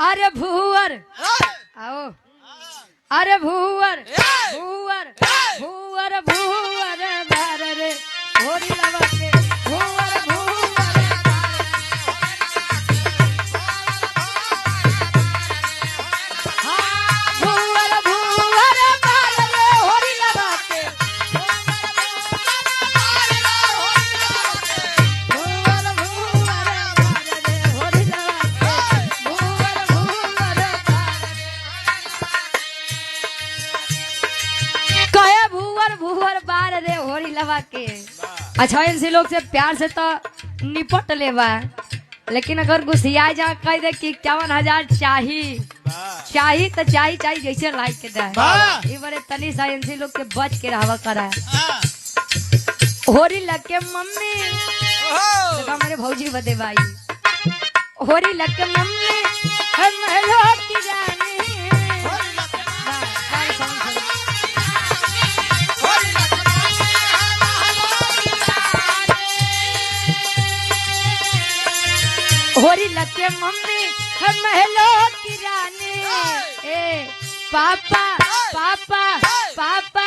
अरे भूवर आओ, अरे भूवर भूवर भूवर भूवर बार रे होरी लवा के भूवर भूवर भूवर भूवर बार रे होरी लवा के भूवर भूवर बार रे होरी लवा के भूवर भूवर कहे भूवर भूवर बार रे होरी लवा के। अच्छा इनसे लोग से प्यार से तो निपट लेवा, लेकिन अगर गुस्सिया जा कह दे कि 51,000 चाहिए तो चाहिए जैसे लाइक के दे बड़े तनी सा इनसे लोग के बच के रहवा करा। होरी लग के मम्मी मेरे भौजी बदे भाई होरी लग के मम्मी हम लोग की रानी होरी लगे मम्मी हम महलों की रानी ए पापा पापा पापा